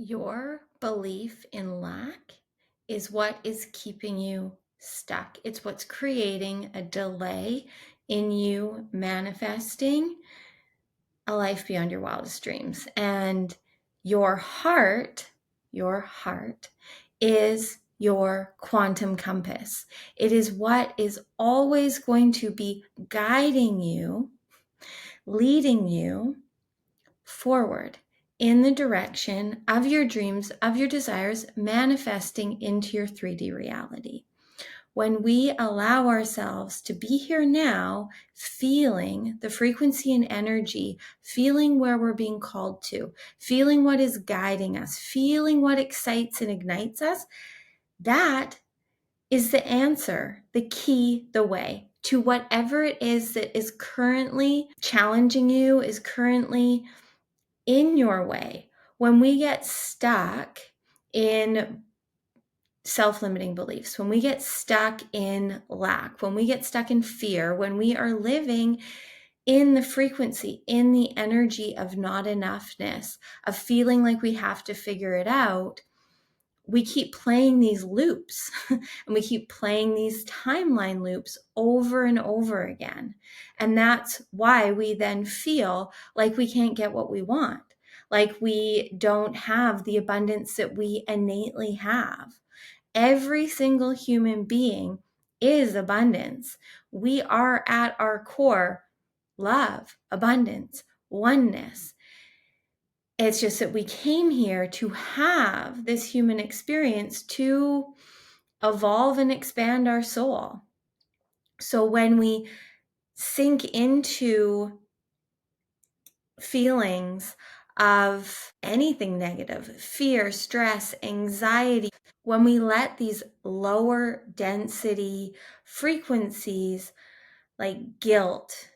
Your belief in lack is what is keeping you stuck. It's what's creating a delay in you manifesting a life beyond your wildest dreams. And your heart is your quantum compass. It is what is always going to be guiding you, leading you forward in the direction of your dreams, of your desires, manifesting into your 3D reality. When we allow ourselves to be here now, feeling the frequency and energy, feeling where we're being called to, feeling what is guiding us, feeling what excites and ignites us, that is the answer, the key, the way to whatever it is that is currently challenging you, is currently in your way. When we get stuck in self-limiting beliefs, when we get stuck in lack, when we get stuck in fear, when we are living in the frequency, in the energy of not enoughness, of feeling like we have to figure it out, we keep playing these loops and we keep playing these timeline loops over and over again. And that's why we then feel like we can't get what we want, like we don't have the abundance that we innately have. Every single human being is abundance. We are at our core love, abundance, oneness. It's just that we came here to have this human experience to evolve and expand our soul. So when we sink into feelings of anything negative, fear, stress, anxiety, when we let these lower density frequencies like guilt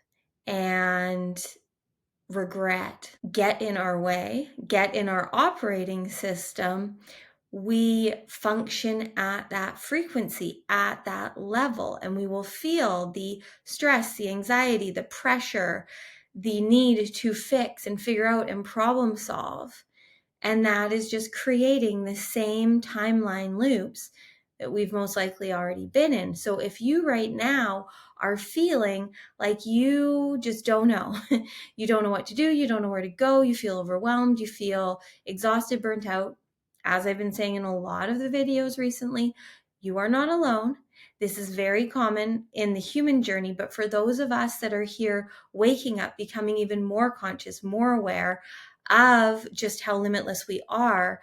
and regret get in our way, get in our operating system, we function at that frequency, at that level, and we will feel the stress, the anxiety, the pressure, the need to fix and figure out and problem solve. And that is just creating the same timeline loops that we've most likely already been in. So if you right now are feeling like you just don't know, you don't know what to do, you don't know where to go, you feel overwhelmed, you feel exhausted, burnt out, as I've been saying in a lot of the videos recently, you are not alone. This is very common in the human journey, but for those of us that are here waking up, becoming even more conscious, more aware of just how limitless we are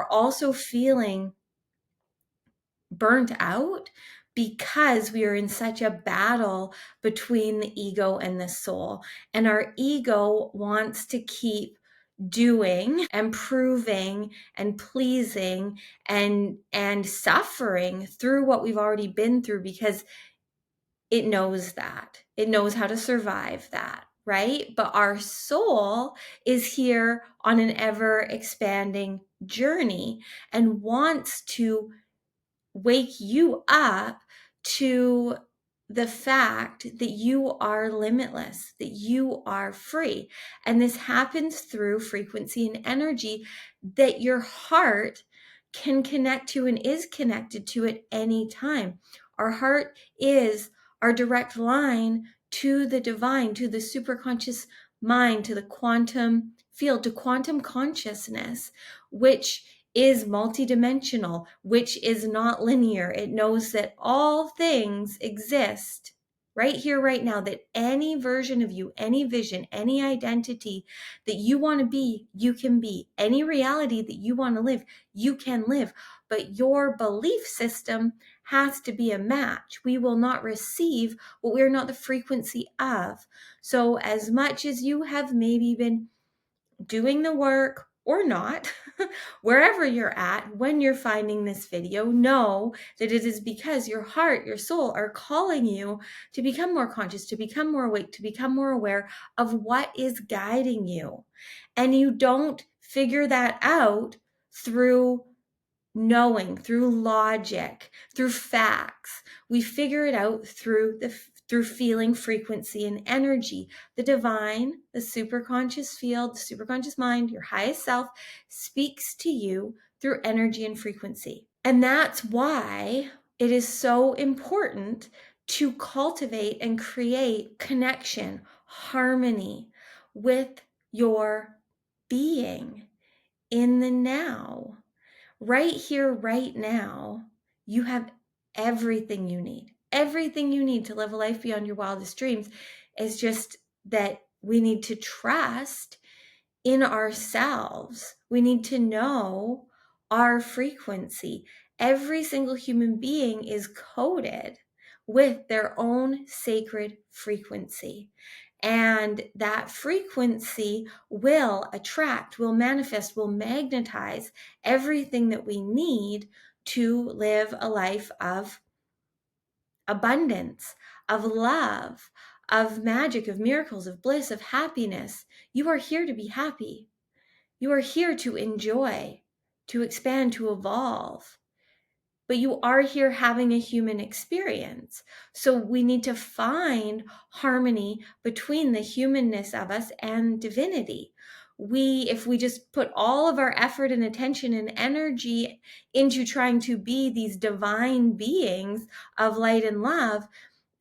also feeling burnt out because we are in such a battle between the ego and the soul. And our ego wants to keep doing and proving and pleasing and suffering through what we've already been through because it knows that. It knows how to survive that, right? But our soul is here on an ever expanding journey and wants to wake you up to the fact that you are limitless, that you are free. And this happens through frequency and energy that your heart can connect to and is connected to at any time. Our heart is our direct line to the divine, to the superconscious mind, to the quantum field, to quantum consciousness, which is multidimensional, which is not linear. It knows that all things exist right here, right now, that any version of you, any vision, any identity that you want to be, you can be. Any reality that you want to live, you can live. But your belief system has to be a match. We will not receive what we're not the frequency of. So as much as you have maybe been doing the work or not, wherever you're at, when you're finding this video, know that it is because your heart, your soul are calling you to become more conscious, to become more awake, to become more aware of what is guiding you. And you don't figure that out through knowing, through logic, through facts. We figure it out through through feeling frequency and energy. The divine, the superconscious field, the superconscious mind, your highest self speaks to you through energy and frequency. And that's why it is so important to cultivate and create connection, harmony with your being in the now. Right here, right now, you have everything you need. Everything you need to live a life beyond your wildest dreams. Is just that we need to trust in ourselves. We need to know our frequency. Every single human being is coded with their own sacred frequency. And that frequency will attract, will manifest, will magnetize everything that we need to live a life of abundance, of love, of magic, of miracles, of bliss, of happiness. You are here to be happy. You are here to enjoy, to expand, to evolve. But you are here having a human experience. So we need to find harmony between the humanness of us and divinity. If we just put all of our effort and attention and energy into trying to be these divine beings of light and love,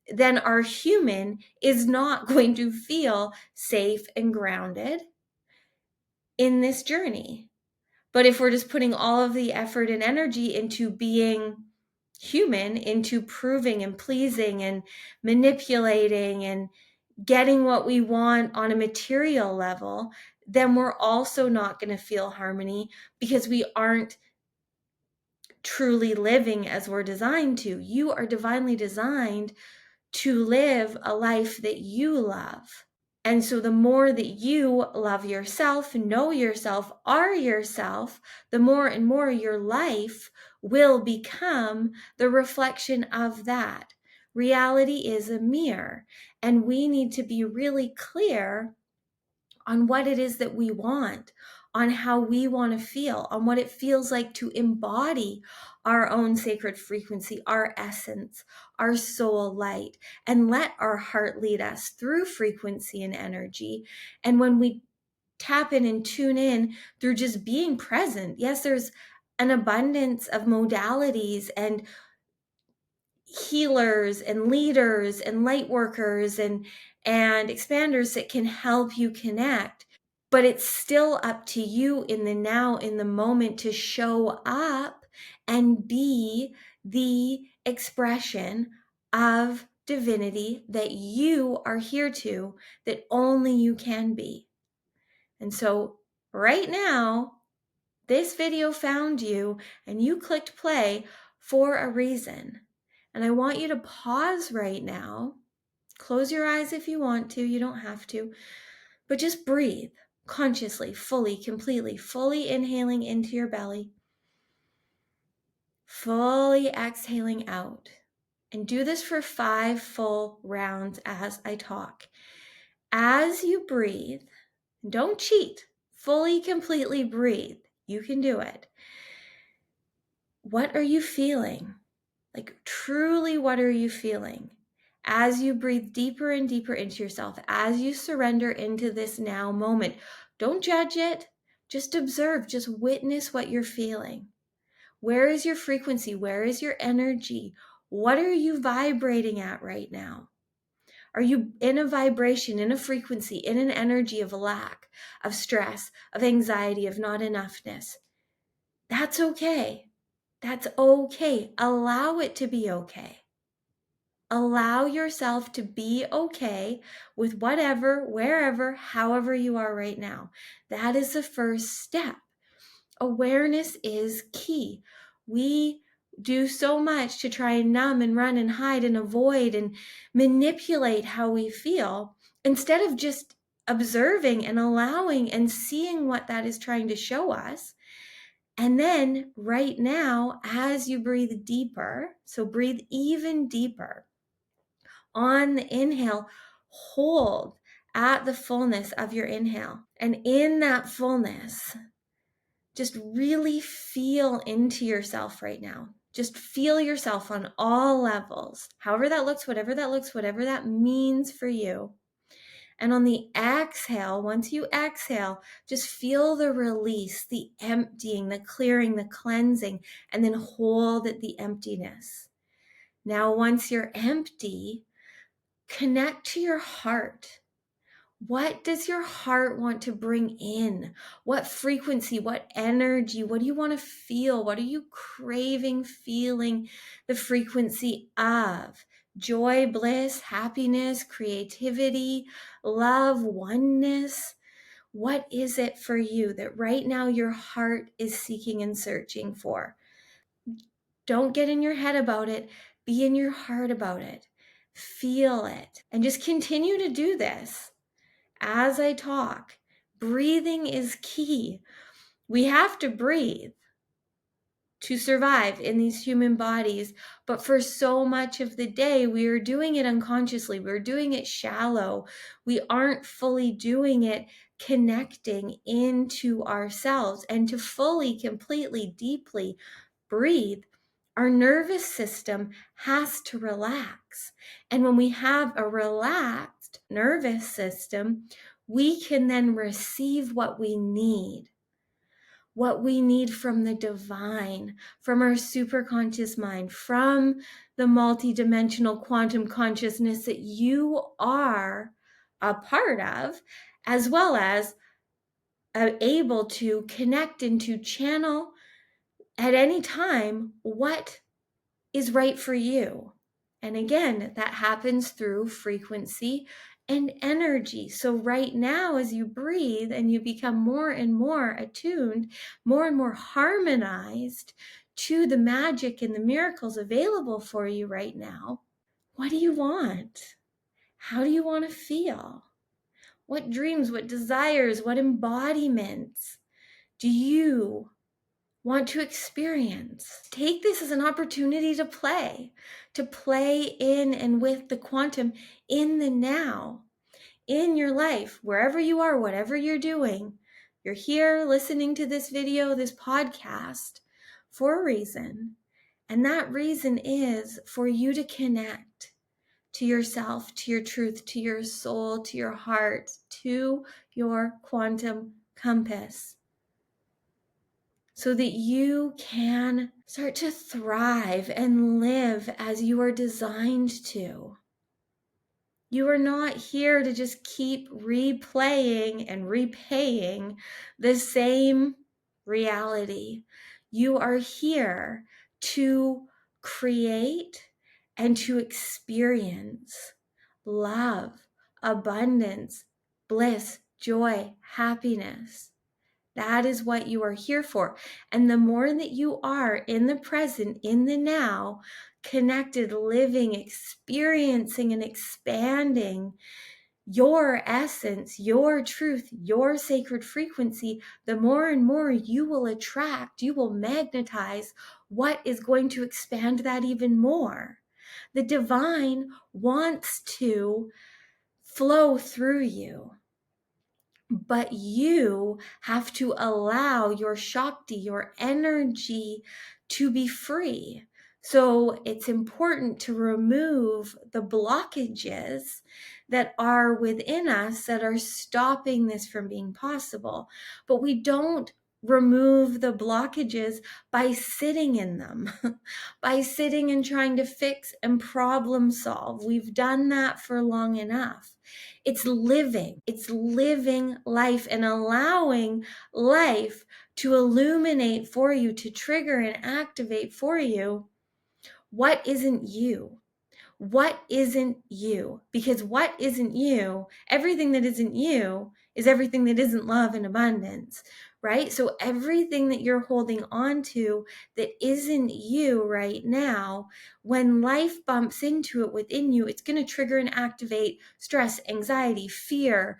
then our human is not going to feel safe and grounded in this journey. But if we're just putting all of the effort and energy into being human, into proving and pleasing and manipulating and getting what we want on a material level, then we're also not going to feel harmony because we aren't truly living as we're designed to. You are divinely designed to live a life that you love. And so the more that you love yourself, know yourself, are yourself, the more and more your life will become the reflection of that. Reality is a mirror, and we need to be really clear on what it is that we want, on how we want to feel, on what it feels like to embody our own sacred frequency, our essence, our soul light, and let our heart lead us through frequency and energy. And when we tap in and tune in through just being present, yes, there's an abundance of modalities and healers and leaders and light workers and expanders that can help you connect. But it's still up to you in the now, in the moment, to show up and be the expression of divinity that you are here to, that only you can be. And so right now, this video found you and you clicked play for a reason. And I want you to pause right now. Close your eyes if you want to, you don't have to, but just breathe consciously, fully, completely, fully inhaling into your belly, fully exhaling out. And do this for 5 full rounds as I talk. As you breathe, don't cheat, fully, completely breathe. You can do it. What are you feeling? Like, truly, what are you feeling? As you breathe deeper and deeper into yourself, as you surrender into this now moment, don't judge it. Just observe, just witness what you're feeling. Where is your frequency? Where is your energy? What are you vibrating at right now? Are you in a vibration, in a frequency, in an energy of lack, of stress, of anxiety, of not enoughness? That's okay. That's okay. Allow it to be okay. Allow yourself to be okay with whatever, wherever, however you are right now. That is the first step. Awareness is key. We do so much to try and numb and run and hide and avoid and manipulate how we feel instead of just observing and allowing and seeing what that is trying to show us. And then right now, as you breathe deeper, so breathe even deeper. On the inhale, hold at the fullness of your inhale. And in that fullness, just really feel into yourself right now. Just feel yourself on all levels, however that looks, whatever that means for you. And on the exhale, once you exhale, just feel the release, the emptying, the clearing, the cleansing, and then hold at the emptiness. Now, once you're empty, connect to your heart. What does your heart want to bring in? What frequency, what energy, what do you want to feel? What are you craving, feeling the frequency of? Joy, bliss, happiness, creativity, love, oneness. What is it for you that right now your heart is seeking and searching for? Don't get in your head about it. Be in your heart about it. Feel it. And just continue to do this. As I talk, breathing is key. We have to breathe to survive in these human bodies, but for so much of the day, we are doing it unconsciously. We're doing it shallow. We aren't fully doing it connecting into ourselves. And to fully, completely, deeply breathe, our nervous system has to relax. And when we have a relaxed nervous system, we can then receive what we need from the divine, from our superconscious mind, from the multidimensional quantum consciousness that you are a part of, as well as able to connect and to channel at any time what is right for you. And again, that happens through frequency and energy. So right now, as you breathe and you become more and more attuned, more and more harmonized to the magic and the miracles available for you right now, what do you want? How do you want to feel? What dreams, what desires, what embodiments do you want to experience? Take this as an opportunity to play in and with the quantum in the now, in your life, wherever you are, whatever you're doing. You're here listening to this video, this podcast, for a reason. And that reason is for you to connect to yourself, to your truth, to your soul, to your heart, to your quantum compass, so that you can start to thrive and live as you are designed to. You are not here to just keep replaying and repaying the same reality. You are here to create and to experience love, abundance, bliss, joy, happiness. That is what you are here for. And the more that you are in the present, in the now, connected, living, experiencing, and expanding your essence, your truth, your sacred frequency, the more and more you will attract, you will magnetize what is going to expand that even more. The divine wants to flow through you. But you have to allow your Shakti, your energy, to be free. So it's important to remove the blockages that are within us that are stopping this from being possible. But we don't remove the blockages by sitting in them, by sitting and trying to fix and problem solve. We've done that for long enough. It's living life and allowing life to illuminate for you, to trigger and activate for you what isn't you. What isn't you? Because what isn't you, everything that isn't you is everything that isn't love and abundance, right? So everything that you're holding on to that isn't you right now, when life bumps into it within you, it's going to trigger and activate stress, anxiety, fear,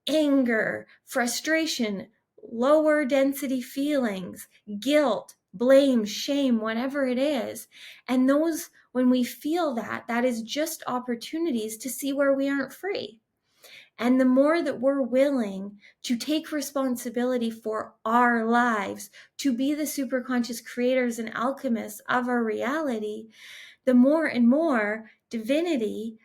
anger, frustration, lower density feelings, guilt, blame, shame, whatever it is. And those, when we feel that, that is just opportunities to see where we aren't free. And the more that we're willing to take responsibility for our lives, to be the superconscious creators and alchemists of our reality, the more and more divinity,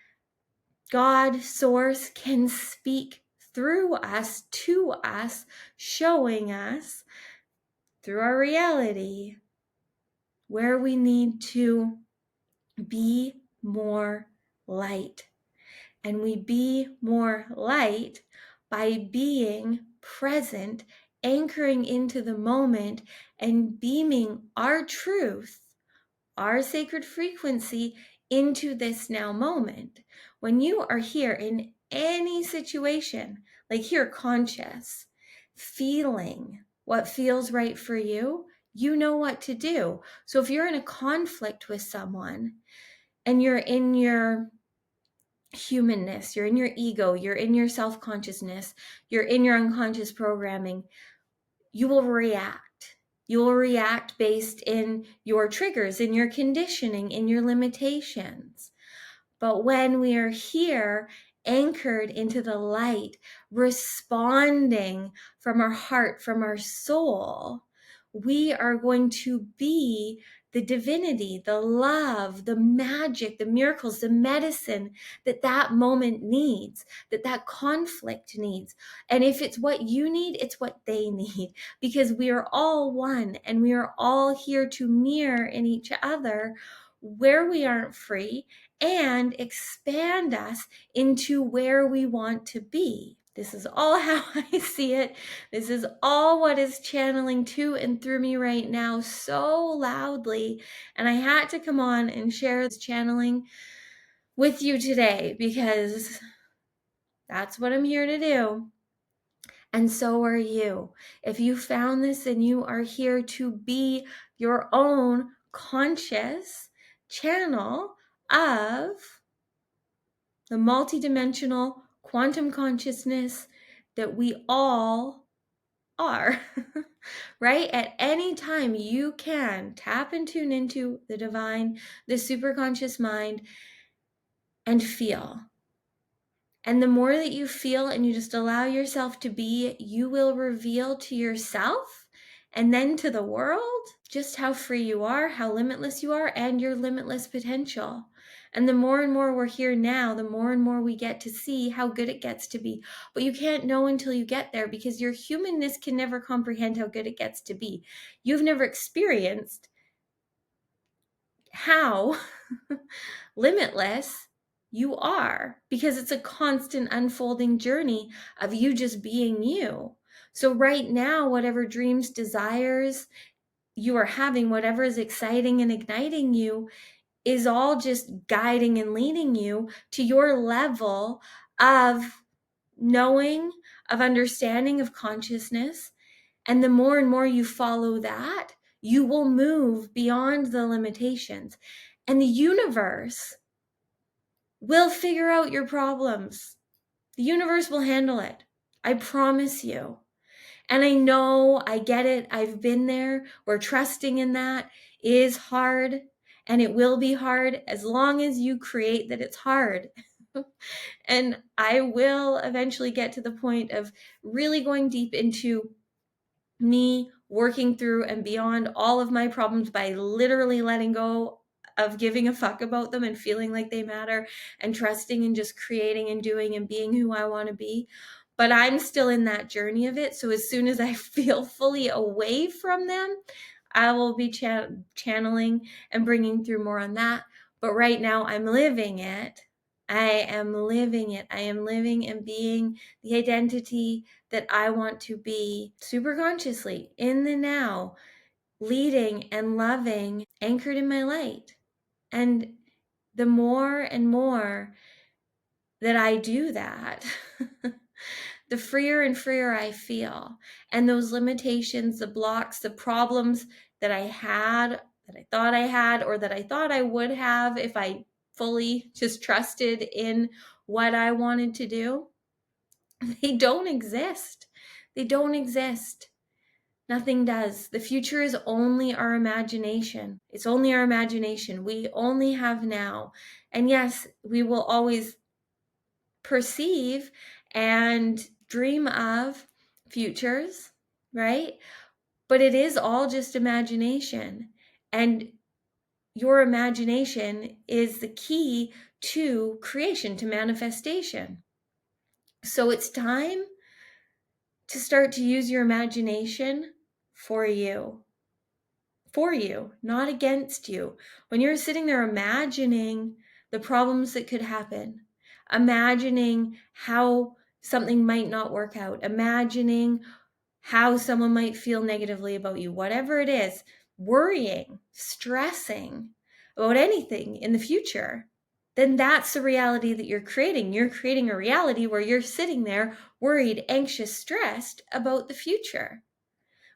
God, Source, can speak through us, to us, showing us through our reality where we need to be more light. And we be more light by being present, anchoring into the moment, and beaming our truth, our sacred frequency into this now moment. When you are here in any situation, like here, conscious, feeling what feels right for you, you know what to do. So if you're in a conflict with someone and you're in your humanness, you're in your ego, you're in your self-consciousness, you're in your unconscious programming, you will react. You will react based in your triggers, in your conditioning, in your limitations. But when we are here, anchored into the light, responding from our heart, from our soul, we are going to be the divinity, the love, the magic, the miracles, the medicine that that moment needs, that that conflict needs. And if it's what you need, it's what they need, because we are all one and we are all here to mirror in each other where we aren't free and expand us into where we want to be. This is all how I see it. This is all what is channeling to and through me right now so loudly. And I had to come on and share this channeling with you today because that's what I'm here to do. And so are you. If you found this and you are here to be your own conscious channel of the multidimensional quantum consciousness that we all are, right? At any time, you can tap and tune into the divine, the superconscious mind, and feel. And the more that you feel and you just allow yourself to be, you will reveal to yourself and then to the world just how free you are, how limitless you are, and your limitless potential. And the more and more we're here now, the more and more we get to see how good it gets to be. But you can't know until you get there because your humanness can never comprehend how good it gets to be. You've never experienced how limitless you are, because it's a constant unfolding journey of you just being you. So right now, whatever dreams, desires you are having, whatever is exciting and igniting you, is all just guiding and leading you to your level of knowing, of understanding, of consciousness. And the more and more you follow that, you will move beyond the limitations. And the universe will figure out your problems. The universe will handle it. I promise you. And I know, I get it. I've been there where trusting in that is hard, and it will be hard as long as you create that it's hard. And I will eventually get to the point of really going deep into me working through and beyond all of my problems by literally letting go of giving a fuck about them and feeling like they matter and trusting and just creating and doing and being who I want to be. But I'm still in that journey of it. So as soon as I feel fully away from them, I will be channeling and bringing through more on that. But right now I'm living it. I am living it. I am living and being the identity that I want to be super consciously in the now, leading and loving, anchored in my light. And the more and more that I do that, the freer and freer I feel. And those limitations, the blocks, the problems that I had, that I thought I had, or that I thought I would have if I fully just trusted in what I wanted to do, they don't exist. They don't exist. Nothing does. The future is only our imagination. It's only our imagination. We only have now. And yes, we will always perceive and dream of futures, right? But it is all just imagination. And your imagination is the key to creation, to manifestation. So it's time to start to use your imagination for you. For you, not against you. When you're sitting there imagining the problems that could happen, imagining how something might not work out, imagining how someone might feel negatively about you, whatever it is, worrying, stressing about anything in the future, then that's the reality that you're creating. You're creating a reality where you're sitting there worried, anxious, stressed about the future.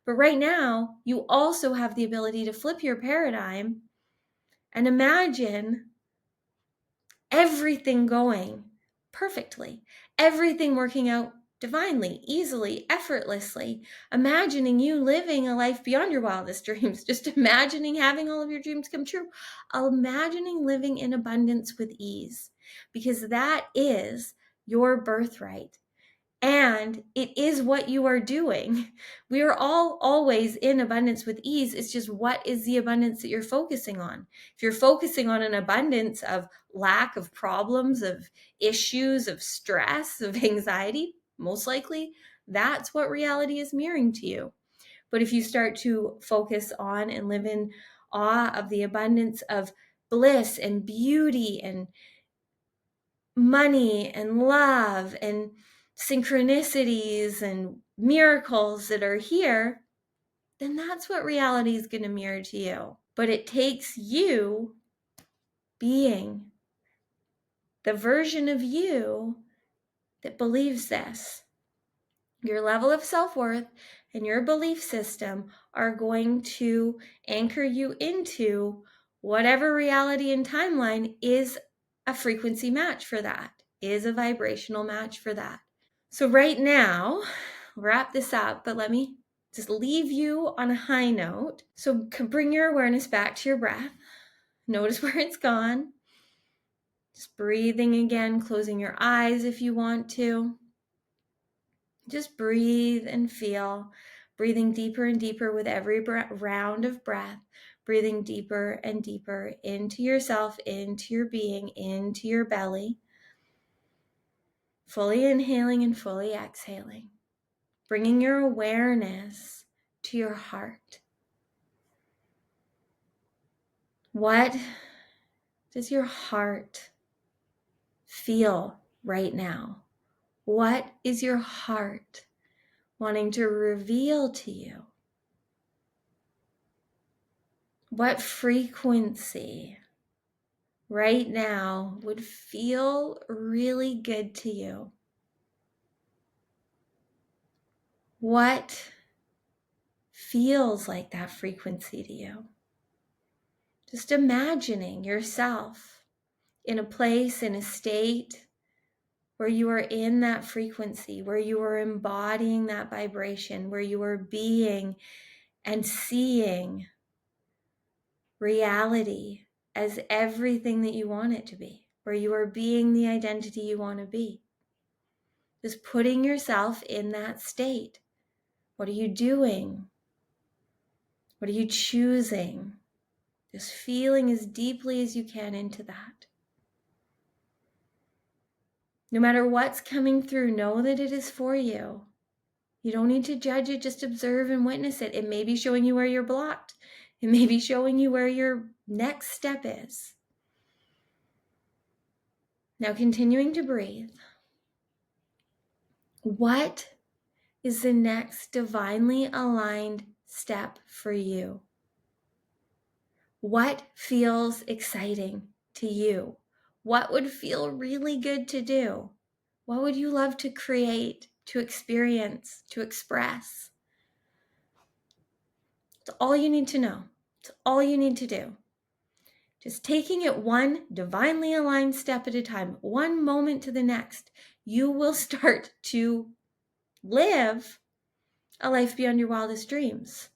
But right now, you also have the ability to flip your paradigm and imagine everything going perfectly, everything working out divinely, easily, effortlessly, imagining you living a life beyond your wildest dreams, just imagining having all of your dreams come true, imagining living in abundance with ease, because that is your birthright. And it is what you are doing. We are all always in abundance with ease. It's just, what is the abundance that you're focusing on? If you're focusing on an abundance of lack, of problems, of issues, of stress, of anxiety, most likely that's what reality is mirroring to you. But if you start to focus on and live in awe of the abundance of bliss and beauty and money and love and synchronicities and miracles that are here, then that's what reality is going to mirror to you. But it takes you being the version of you that believes this. Your level of self-worth and your belief system are going to anchor you into whatever reality and timeline is a frequency match for that, is a vibrational match for that. So right now, wrap this up, but let me just leave you on a high note. So bring your awareness back to your breath. Notice where it's gone. Just breathing again, closing your eyes if you want to. Just breathe and feel, breathing deeper and deeper with every round of breath, breathing deeper and deeper into yourself, into your being, into your belly. Fully inhaling and fully exhaling. Bringing your awareness to your heart. What does your heart feel right now? What is your heart wanting to reveal to you? What frequency right now would feel really good to you? What feels like that frequency to you? Just imagining yourself in a place, in a state where you are in that frequency, where you are embodying that vibration, where you are being and seeing reality as everything that you want it to be, where you are being the identity you want to be. Just putting yourself in that state. What are you doing? What are you choosing? Just feeling as deeply as you can into that. No matter what's coming through, know that it is for you. You don't need to judge it, just observe and witness it. It may be showing you where you're blocked. It may be showing you where your next step is. Now continuing to breathe. What is the next divinely aligned step for you? What feels exciting to you? What would feel really good to do? What would you love to create, to experience, to express? It's all you need to know. It's all you need to do. Just taking it one divinely aligned step at a time, one moment to the next, you will start to live a life beyond your wildest dreams.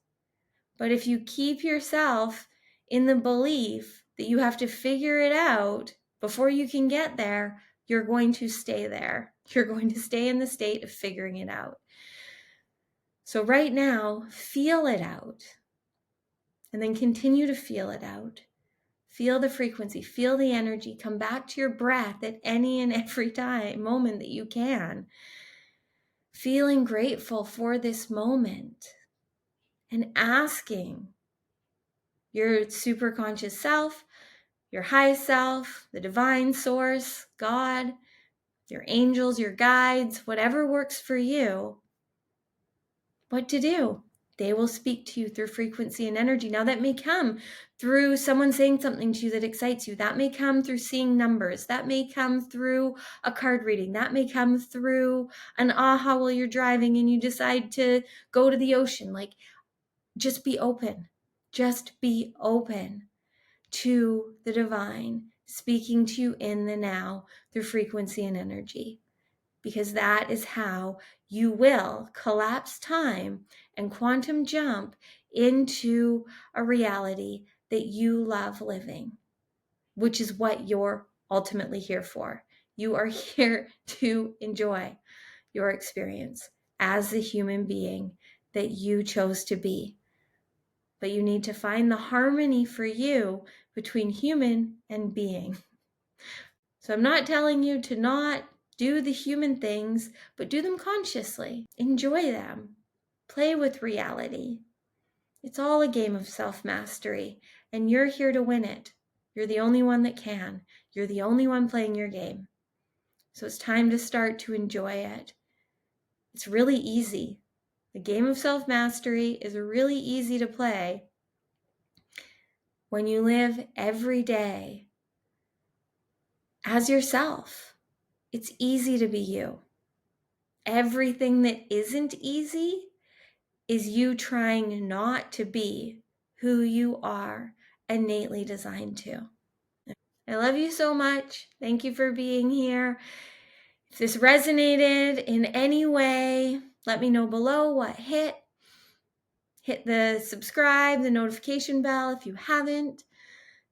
But if you keep yourself in the belief that you have to figure it out before you can get there, you're going to stay there. You're going to stay in the state of figuring it out. So right now, feel it out. And then continue to feel it out. Feel the frequency, feel the energy, come back to your breath at any and every moment that you can. Feeling grateful for this moment and asking your superconscious self, your highest self, the divine source, God, your angels, your guides, whatever works for you, what to do. They will speak to you through frequency and energy. Now, that may come through someone saying something to you that excites you. That may come through seeing numbers. That may come through a card reading. That may come through an aha while you're driving and you decide to go to the ocean. Like, just be open. Just be open to the divine speaking to you in the now through frequency and energy. Because that is how you will collapse time and quantum jump into a reality that you love living, which is what you're ultimately here for. You are here to enjoy your experience as the human being that you chose to be. But you need to find the harmony for you between human and being. So I'm not telling you to not do the human things, but do them consciously. Enjoy them. Play with reality. It's all a game of self-mastery, and you're here to win it. You're the only one that can. You're the only one playing your game. So it's time to start to enjoy it. It's really easy. The game of self-mastery is really easy to play when you live every day as yourself. It's easy to be you. Everything that isn't easy is you trying not to be who you are innately designed to. I love you so much. Thank you for being here. If this resonated in any way, let me know below what hit. Hit the subscribe, the notification bell if you haven't.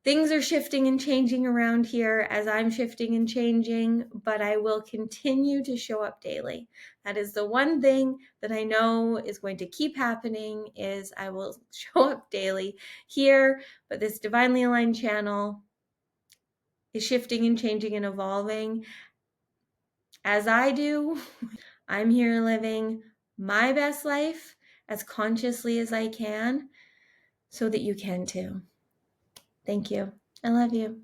Things are shifting and changing around here as I'm shifting and changing, but I will continue to show up daily. That is the one thing that I know is going to keep happening, is I will show up daily here, but this divinely aligned channel is shifting and changing and evolving as I do. I'm here living my best life as consciously as I can so that you can too. Thank you. I love you.